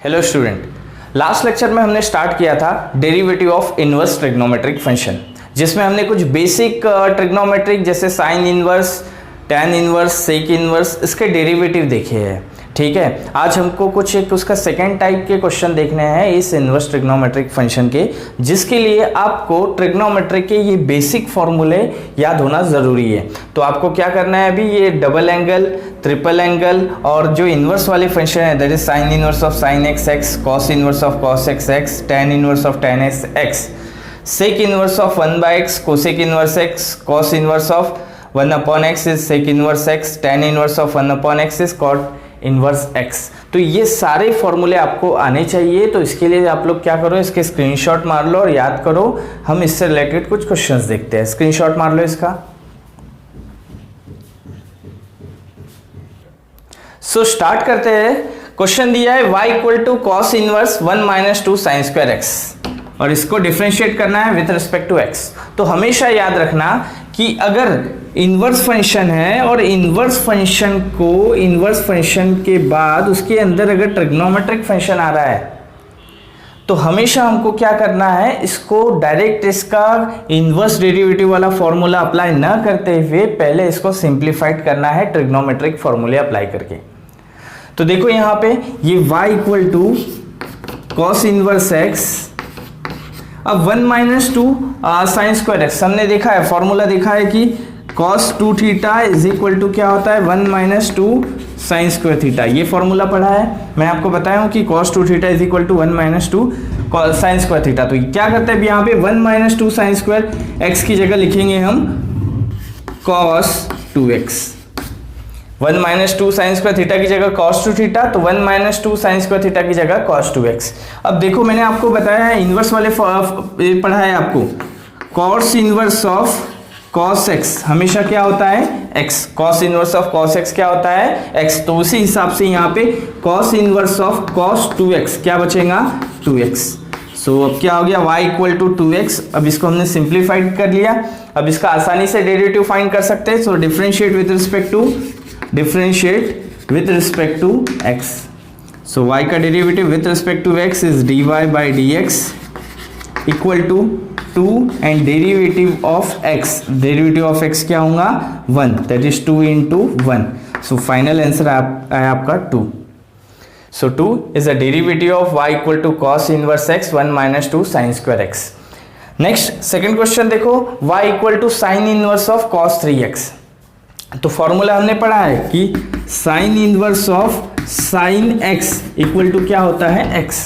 Hello student, last lecture में हमने start किया था derivative of inverse trigonometric function, जिसमें हमने कुछ बेसिक ट्रिग्नोमेट्रिक जैसे sine inverse, tan inverse, sec inverse इसके डेरिवेटिव देखे हैं। ठीक है, आज हमको कुछ एक उसका सेकेंड टाइप के क्वेश्चन देखने हैं इस इनवर्स ट्रिग्नोमेट्रिक फंक्शन के, जिसके लिए आपको ट्रिग्नोमेट्रिक के ये बेसिक फॉर्मूले याद होना ज़रूरी है। तो आपको क्या करना है, अभी ये डबल एंगल, ट्रिपल एंगल और जो इनवर्स वाले फंक्शन है that is sine inverse of sine x x, cos inverse of cos x x, tan inverse of tan x x, sec inverse of 1/x, cosec inverse x, cos inverse of 1/x is sec inverse x, tan inverse of 1/x is cot inverse x. तो ये सारे फॉर्मूले आपको आने चाहिए। तो इसके लिए आप लोग क्या करो, इसके स्क्रीनशॉट मार लो और याद करो। हम इससे रिलेटेड कुछ क्वेश्चंस देखते हैं। स्क्रीनशॉट मार लो इसका। सो स्टार्ट करते हैं। क्वेश्चन दिया है y equal to cos inverse 1 - 2 sine square x और इसको डिफरेंशिएट करना है विथ रिस्पेक्ट टू x। तो हमेशा याद रखना कि अगर इनवर्स फंक्शन है और इनवर्स फंक्शन को इनवर्स फंक्शन के बाद उसके अंदर अगर ट्रिग्नोमेट्रिक फंक्शन आ रहा है तो हमेशा हमको क्या करना है, इसको डायरेक्ट इसका इनवर्स डेरिवेटिव वाला फॉर्मूला अप्लाई ना करते हुए पहले इसको सिंप्लीफाइड करना है ट्रिग्नोमेट्रिक फॉर्मूले अप्लाई करके। तो देखो यहाँ पे ये y equal to cos inverse x, अब 1 - 2 साइन स्क्वायर एक्स। हमने देखा है, फॉर्मूला देखा है कि cos 2 theta is equal to क्या होता है 1 - 2 साइन स्क्वायर थीटा। ये फॉर्मूला पढ़ा है, मैं आपको बताया हूँ कि cos 2 theta is equal to 1 - 2 sine square theta. तो क्या करते हैं यहाँ पे 1 - 2 साइन स्क्वायर एक्स की जगह लिखेंगे हम cos 2x। 1 - 2 sine square theta की जगह cos 2 थीटा, तो 1 - 2 साइन स्क्वायर थीटा की जगह cos 2x। अब देखो मैंने आपको बताया है इनवर्स वाले पढ़ा है आपको, cos inverse of cos x हमेशा क्या होता है x, cos inverse of cos x क्या होता है x। तो उसी हिसाब से यहाँ पे cos inverse of cos 2x क्या बचेगा 2x। सो अब क्या हो गया y इक्वल टू 2x। अब इसको हमने सिंप्लीफाइड कर लिया। अब इसका आसानी से डेरिवेटिव फाइंड कर सकते हैं। So differentiate with respect to x। So y का derivative with respect to x is dy/dx equal to 2 and derivative of x क्या होगा 1, that is 2 × 1। So final answer आया आपका 2। So 2 is a derivative of y equal to cos inverse x 1 - 2 sine square x। Next second question देखो, y equal to sine inverse of cos 3x। तो formula हमने पढ़ा है कि sine inverse of sine x equal to क्या होता है x।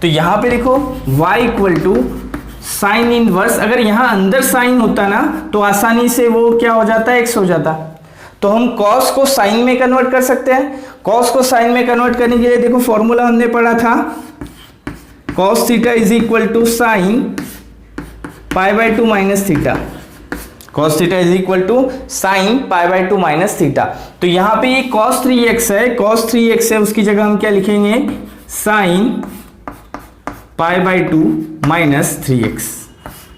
तो यहां पे देखो y equal to sine inverse, अगर यहां अंदर साइन होता ना तो आसानी से वो क्या हो जाता है x हो जाता। तो हम cos को साइन में कन्वर्ट कर सकते हैं। cos को साइन में कन्वर्ट करने के लिए देखो फॉर्मूला हमने पढ़ा था cos theta is equal to sine π/2 minus theta. cos theta is equal to sine π/2 minus theta. तो यहां पे ये cos 3x है, cos 3x है, उसकी जगह हम क्या लिखेंगे sine π/2 minus 3x,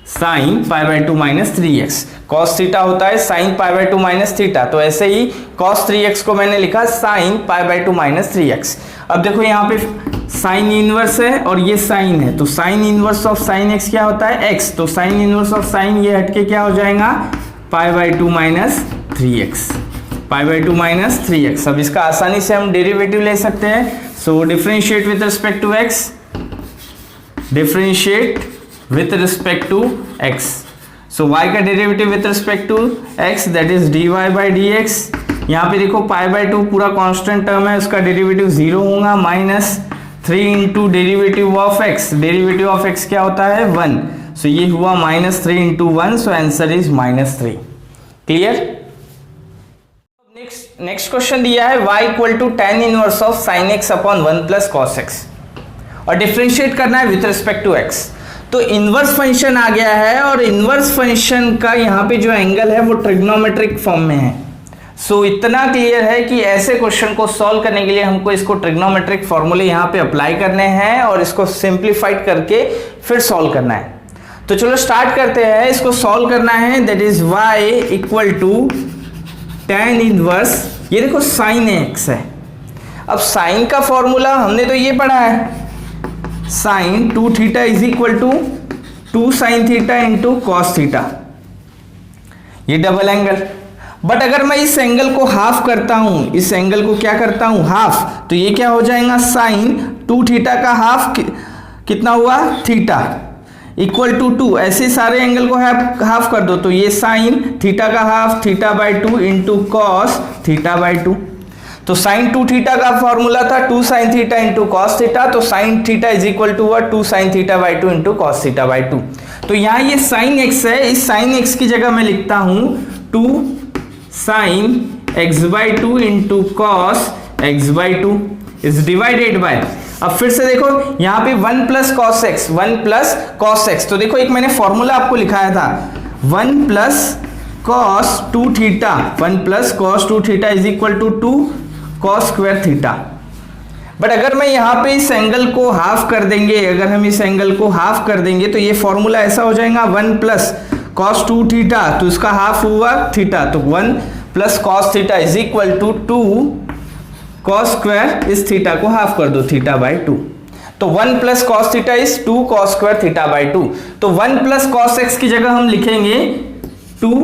sine π/2 minus 3x। cos theta होता है साइन π/2 माइनस थीटा, तो ऐसे ही cos 3x को मैंने लिखा साइन π/2 माइनस 3x। अब देखो यहाँ पे साइन इनवर्स है और ये साइन है, तो sign inverse of sine x क्या होता है x। तो साइन इनवर्स ऑफ साइन ये हटके क्या हो जाएगा π/2 माइनस 3x, π/2 माइनस 3x। अब इसका आसानी से हम डेरिवेटिव ले सकते हैं। So differentiate with respect to x, differentiate with respect to x। So y का derivative with respect to x that is dy/dx। यहाँ पे देखो π/2 पूरा कांस्टेंट टर्म है, उसका डेरिवेटिव 0 होगा, -3 × derivative of x। Derivative of x क्या होता है 1। सो ये हुआ -3 × 1। So answer is -3। Clear. Next question दिया है y equal to tan inverse of sin x upon 1 + cos x और डिफरेंशिएट करना है विथ रिस्पेक्ट टू x। तो इनवर्स फंक्शन आ गया है और इनवर्स फंक्शन का यहाँ पे जो एंगल है वो ट्रिग्नोमेट्रिक फॉर्म में है। सो इतना क्लियर है कि ऐसे क्वेश्चन को सॉल्व करने के लिए हमको इसको ट्रिग्नोमेट्रिक फॉर्मूले यहाँ पे अप्लाई करने हैं और इसको सिंप्लीफाइड करके फिर सॉल्व करना है। तो चलो स्टार्ट करते हैं। इसको सॉल्व करना है, that is y equal to tan inverse, ये देखो साइन x है, अब साइन का फॉर्मूला हमने तो ये पढ़ा है, sine 2 theta is equal to 2 sine theta into cos theta, ये डबल एंगल। बट अगर मैं इस एंगल को हाफ करता हूं, इस एंगल को क्या करता हूं, हाफ, तो ये क्या हो जाएगा, साइन 2 थीटा का हाफ कितना हुआ, थीटा, इक्वल टू 2। ऐसे सारे एंगल को हाफ कर दो, तो ये साइन थीटा का half theta by 2 into cos theta by 2। तो साइन 2 थीटा का फॉर्मूला था 2 sine theta into cos theta, तो sine theta is equal to 2 sine theta by 2 into cos theta by 2। तो यहाँ ये साइन एक्स है, इस साइन एक्स की जगह मैं लिखता हूं 2 sine x by 2 into cos x by 2 is divided by, अब फिर से देखो यहाँ पे 1 plus cos x, 1 plus cos x, तो देखो एक मैंने फॉर्मूला आपको लिखाया था 1 plus cos 2 theta, 1 plus cos 2 theta is equal to 2 cos square theta. But अगर मैं यहाँ पे इस एंगल को हाफ कर देंगे, अगर हम इस एंगल को हाफ कर देंगे तो ये फॉर्मूला ऐसा हो जाएगा 1 प्लस कॉस 2 थीटा, तो इसका हाफ हुआ थीटा, तो 1 plus cos theta is equal to 2 cos square इस थीटा को हाफ कर दो, थीटा बाई 2। तो 1 plus cos theta is 2 cos square theta by 2। तो 1 प्लस कॉस एक्स की जगह हम लिखेंगे 2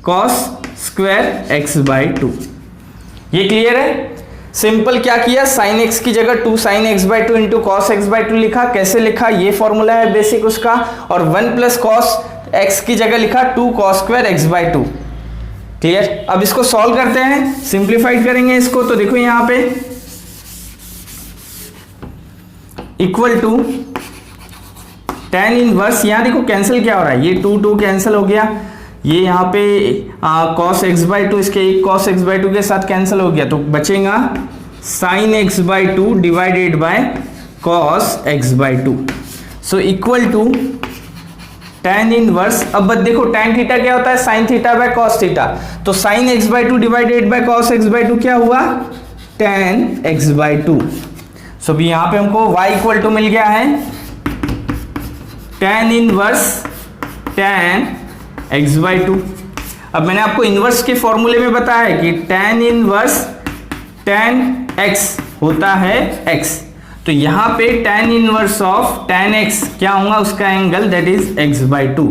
कॉस स्क्वायर एक्स बाई 2। ये क्लियर है? सिंपल क्या किया, साइन एक्स की जगह 2 sine x by 2 into cos x by 2 लिखा। कैसे लिखा, ये फॉर्मूला है बेसिक उसका। और 1 प्लस कॉस एक्स की जगह लिखा 2 cos square x by 2। Clear? अब इसको सॉल्व करते हैं, सिंप्लीफाइड करेंगे इसको। तो देखो यहां पे इक्वल टू tan इनवर्स, यहां देखो कैंसिल क्या हो रहा है, ये 2 कैंसिल हो गया, ये यहाँ पे cos x बाई 2 इसके एक cos x बाई 2 के साथ कैंसिल हो गया, तो बचेगा sin x by 2 divided by cos x by 2। So equal to tan inverse, अब देखो tan थीटा क्या होता है, sin theta by cos theta, तो sin x by 2 divided by cos x by 2 क्या हुआ, tan x बाई 2। सो भी यहाँ पे हमको y इक्वल टू मिल गया है tan inverse tan x by 2। अब मैंने आपको इनवर्स के फॉर्मूले में बताया है कि tan इनवर्स tan x होता है x, तो यहां पे tan inverse of tan x क्या होगा, उसका angle that is x by 2।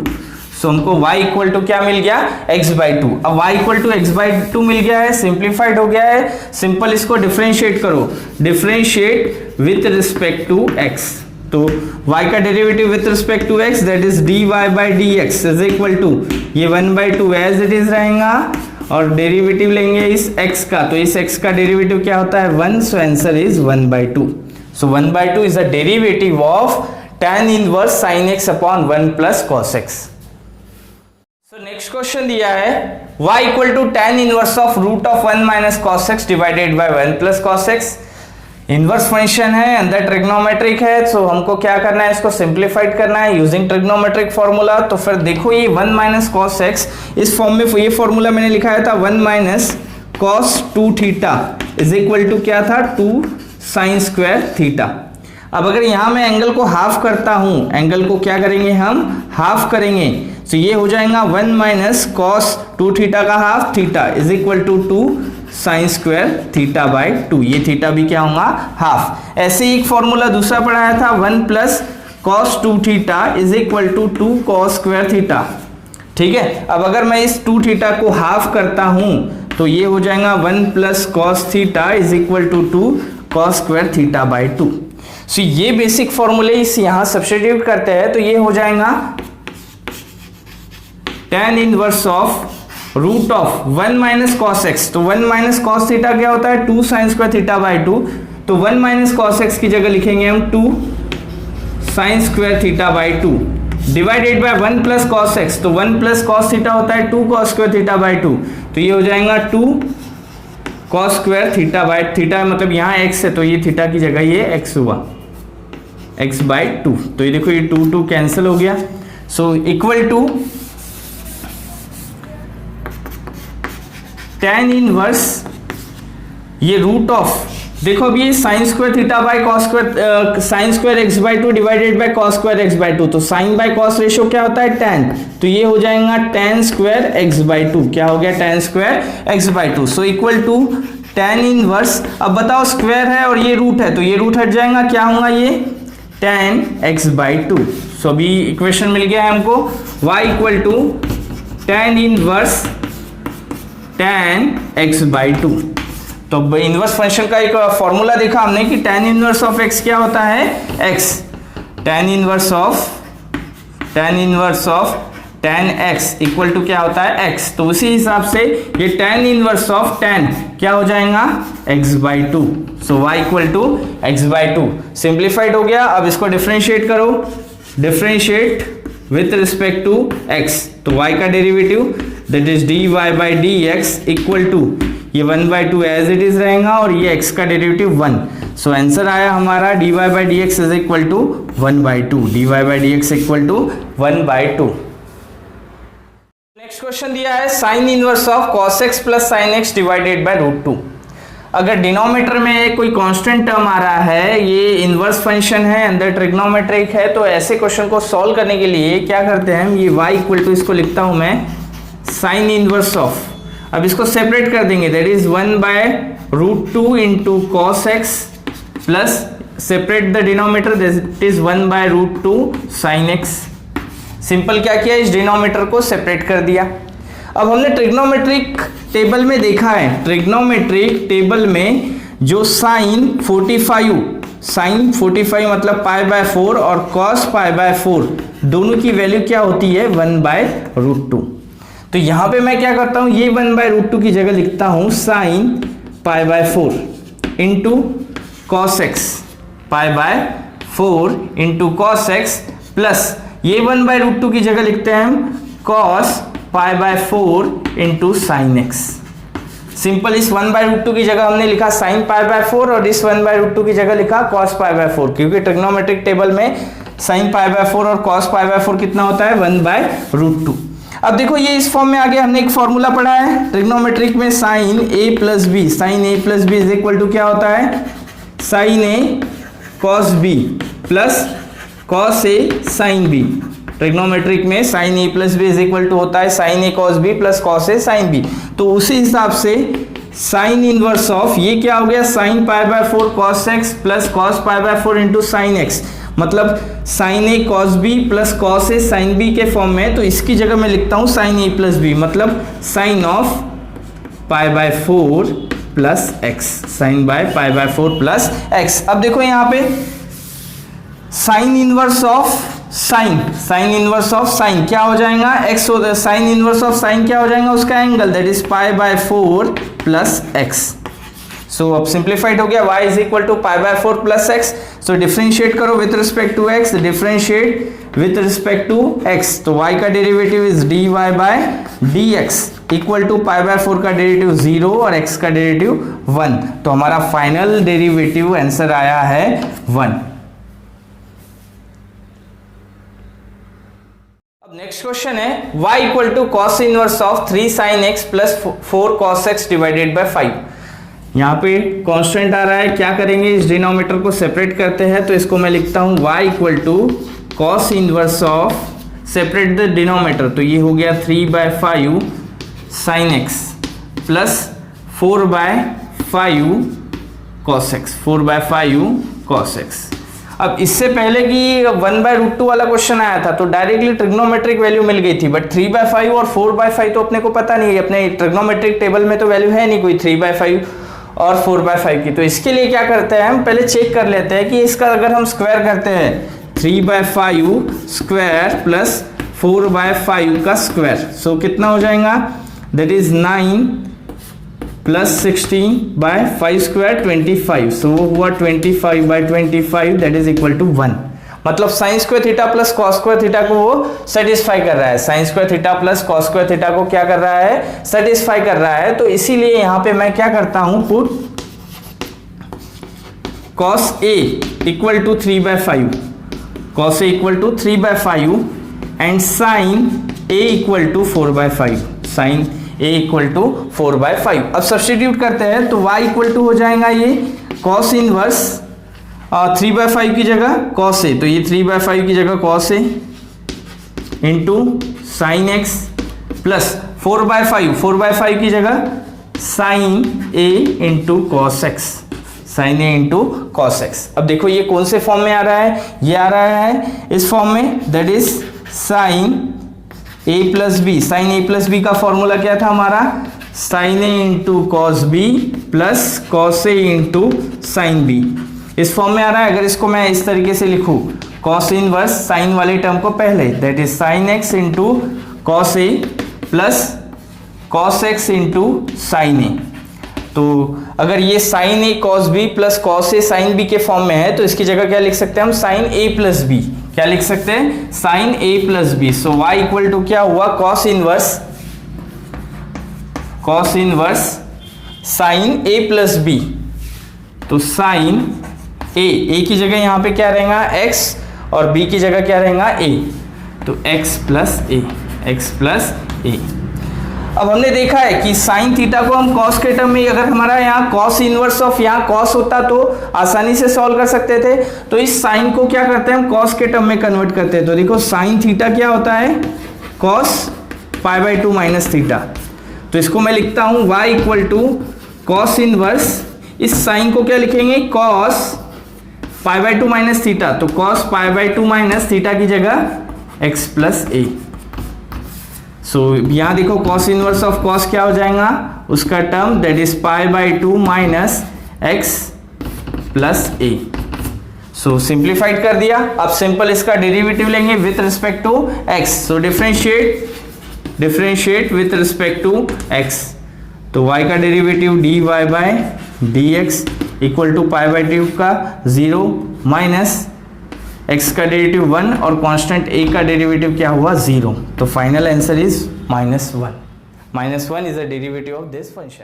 सो हमको y इक्वल टू क्या मिल गया, x बाई 2। अब y equal to x by 2 मिल गया है, सिंप्लीफाइड हो गया है। सिंपल इसको डिफरेंशिएट करो, differentiate with respect to x, तो y का derivative with respect to x that is dy by dx is equal to ये 1/2 एज इट इज रहेगा, और डेरिवेटिव लेंगे इस x का, तो इस x का डेरिवेटिव क्या होता है 1, so answer is 1/2। So 1/2 is the derivative of tan inverse sin x upon 1 plus cos x। So next question दिया है y equal to tan inverse of root of 1 minus cos x divided by 1 plus cos x। Inverse function है, अंदर trigonometric है, सो हमको क्या करना है, इसको सिंप्लीफाइड करना है यूजिंग ट्रिग्नोमेट्रिक फॉर्मूला। तो फिर देखो ये 1 माइनस कॉस एक्स, इस फॉर्म में ये फॉर्मूला मैंने लिखाया था 1 minus cos 2 theta is equal to क्या था 2 साइन स्क्वायर थीटा। अब अगर यहां मैं एंगल को हाफ करता हूं, एंगल को क्या करेंगे हम, हाफ करेंगे, तो ये हो जाएगा 1 माइनस कॉस 2 थीटा का half theta is equal to 2 sine square theta by 2। ये थीटा भी क्या होगा, हाफ। ऐसे ही एक फॉर्मूला दूसरा पढ़ाया था 1 plus cos 2 theta is equal to 2 cos square theta. ठीक है, अब अगर मैं इस 2 थीटा को हाफ करता हूं तो ये हो जाएगा 1 plus cos theta is equal to 2 cos square theta by 2। So ये बेसिक फॉर्मूले इस यहां सब्स्टिट्यूट करते हैं, तो ये हो जाएगा tan inverse of root of 1 minus cos x, तो 1 माइनस कॉस थीटा क्या होता है 2 साइन स्क्वायर थीटा बाई 2, तो 1 माइनस कॉस एक्स की जगह लिखेंगे हम 2 sine square theta by 2 divided by 1 plus cos x, तो 1 प्लस कॉस थीटा होता है 2 कॉस स्क्वायर थीटा बाई 2, तो ये हो जाएगा 2 cos square theta by theta, मतलब यहाँ x है तो ये थीटा की जगह ये x हुआ x बाई 2। तो ये देखो ये 2 कैंसिल हो गया। So equal to tan inverse ये रूट ऑफ, देखो अब ये sine square theta by cos square sine square x by 2 divided by cos square x by 2, तो साइन बाई कॉस रेशियो क्या होता है tan, तो ये हो जाएगा tan स्क्वायर एक्स बाई 2, क्या हो गया tan square x by 2। So equal to tan inverse, अब बताओ स्क्वायर है और ये रूट है तो ये रूट हट जाएगा, क्या होगा ये tan x/2। सो अभी इक्वेशन मिल गया है हमको y equal to tan inverse tan x/2। तो इनवर्स फंक्शन का एक फॉर्मूला देखा हमने कि tan इनवर्स ऑफ x क्या होता है x, tan inverse of tan x equal to क्या होता है x। तो उसी हिसाब से ये tan इनवर्स ऑफ tan क्या हो जाएगा x/2। So y equal to x/2 simplified हो गया। अब इसको डिफरेंशिएट करो, differentiate with respect to x, तो y का derivative that is dy/dx equal to ये 1/2 एज इट इज रहेगा और ये x का डेरिवेटिव 1। सो आंसर आया हमारा dy/dx is equal to 1/2, dy/dx equal to 1/2। Next question दिया है sine inverse of cos x plus sine x divided by √2। अगर डिनोमिनेटर में कोई कांस्टेंट टर्म आ रहा है, ये इनवर्स फंक्शन है, अंदर ट्रिग्नोमेट्रिक है, तो ऐसे क्वेश्चन को सॉल्व करने के लिए क्या करते हैं हम, ये y इक्वल टू इसको लिखता हूं मैं साइन इनवर्स ऑफ, अब इसको सेपरेट कर देंगे that is 1/√2 into cos x plus separate the denominator that is 1/√2 sign x. Simple क्या किया, इस डिनोमिनेटर को सेपरेट कर दिया। अब हमने ट्रिग्नोमेट्रिक टेबल में देखा है, ट्रिग्नोमेट्रिक टेबल में जो साइन 45 मतलब π/4 और cos π/4 दोनों की वैल्यू क्या होती है 1/√2। तो यहां पे मैं क्या करता हूं, ये 1/√2 की जगह लिखता हूं sine π/4 into cos x, π/4 into cos x plus ये 1/√2 की जगह लिखते हैं हम cos π/4 into sine x. Simple इस 1/√2 की जगह हमने लिखा sin π/4 और इस 1/√2 की जगह लिखा cos π/4, क्योंकि ट्रिग्नोमेट्रिक टेबल में sin π/4 और cos π/4 कितना होता है 1/√2। अब देखो ये इस फॉर्म में आ गया, हमने एक फॉर्मूला पढ़ा है ट्रिग्नोमेट्रिक में sin a plus b, sin a plus b is equal to क्या होता है sin a cos b plus cos a sin b। Trigonometric में sin a plus b is equal to होता है sin a cos b plus cos a sin b। तो उसी हिसाब से साइन इनवर्स ऑफ ये क्या हो गया sin π/4 cos x plus cos π/4 into sine x, मतलब sin a cos b plus cos a sin b के फॉर्म में। तो इसकी जगह मैं लिखता हूं sin a प्लस b, मतलब sin of π/4 plus x, sin by π/4 plus x। अब देखो यहाँ पे साइन इनवर्स ऑफ साइन क्या हो जाएगा x, sine inverse of sine क्या हो जाएगा उसका angle that is π/4 plus x। So अब सिंप्लीफाइड हो गया y is equal to π/4 plus x। So differentiate करो with respect to x, differentiate with respect to x, तो y का derivative is dy/dx equal to π/4 का डेरिवेटिव 0 और x का derivative 1। तो हमारा फाइनल डेरिवेटिव आंसर आया है 1। अब नेक्स्ट क्वेश्चन है y equal to cos inverse of 3 sin x plus 4 cos x divided by 5। यहाँ पे कांस्टेंट आ रहा है, क्या करेंगे इस डिनोमिनेटर को सेपरेट करते हैं, तो इसको मैं लिखता हूँ y equal to cos inverse of, separate the denominator, तो ये हो गया 3/5 sin x plus 4/5 cos x, 4/5 cos x। अब इससे पहले कि 1/√2 वाला क्वेश्चन आया था तो डायरेक्टली ट्रिग्नोमेट्रिक वैल्यू मिल गई थी, बट 3/5 और 4/5 तो अपने को पता नहीं है, अपने ट्रिग्नोमेट्रिक टेबल में तो वैल्यू है नहीं कोई 3/5 और 4/5 की। तो इसके लिए क्या करते हैं हम, पहले चेक कर लेते हैं कि इसका अगर हम स्क्वायर करते हैं 3/5 स्क्वायर प्लस 4/5 का स्क्वायर, सो कितना हो जाएगा दैट इज 9 प्लस 16/5 स्क्वायर 25, सो वो हुआ 25/25 दैट इज इक्वल टू 1। मतलब sign square theta plus cos square theta को वो सेटिस्फाई कर रहा है, sign square theta plus cos square theta को क्या कर रहा है, सेटिस्फाई कर रहा है। तो इसीलिए यहां पे मैं क्या करता हूं, put cos a equal to 3/5, cos a equal to 3/5 and sine a equal to 4/5, sine a equal to 4/5। अब सब्स्टिट्यूट करते हैं तो y इक्वल टू हो जाएगा ये cos इनवर्स 3/5 की जगह cos a, तो ये 3/5 की जगह cos a into sine x plus 4/5 की जगह sign A into cos x, sign A into cos x. अब देखो ये कौन से फॉर्म में आ रहा है, ये आ रहा है इस फॉर्म में, that is sine A plus B. Sine A plus B का फॉर्मूला क्या था हमारा, sine A into cos B plus cos A into sine B. इस फॉर्म में आ रहा है। अगर इसको मैं इस तरीके से लिखूं, कॉस इनवर्स साइन वाले टर्म को पहले, that is sine x into cos A plus cos x into sine A. तो अगर ये sine A cos B plus cos A sine B के फॉर्म में है तो इसकी जगह क्या लिख सकते हैं हम, साइन ए प्लस बी। क्या लिख सकते हैं, sine A plus B. So y equal to क्या हुआ, cos inverse sine A plus B. तो साइन ए की जगह यहां पे क्या रहेगा x और b की जगह क्या रहेगा a, तो x प्लस ए। अब हमने देखा है कि साइन थीटा को हम कॉस के टर्म में, अगर हमारा यहाँ कॉस इनवर्स ऑफ यहाँ कॉस होता तो आसानी से सॉल्व कर सकते थे। तो इस साइन को क्या करते हैं हम, कॉस के टर्म में कन्वर्ट करते हैं। तो देखो साइन थीटा क्या होता है, cos pi by 2 minus theta. तो इसको मैं लिखता हूँ y equal to cos inverse, इस साइन को क्या लिखेंगे, cos pi by 2 minus theta. तो cos pi by 2 minus theta की जगह x प्लस ए। सो यहां देखो कॉस इनवर्स ऑफ कॉस क्या हो जाएगा, उसका term, that is pi by 2 minus X plus A. So simplified कर दिया। अब सिंपल इसका डेरिवेटिव लेंगे with respect to x। So differentiate with respect to x। तो y का derivative dy by dx equal to pi by 2 का 0 minus x का derivative 1 और कांस्टेंट a का डेरिवेटिव क्या हुआ, 0। तो final answer is -1। -1 is the derivative of this function.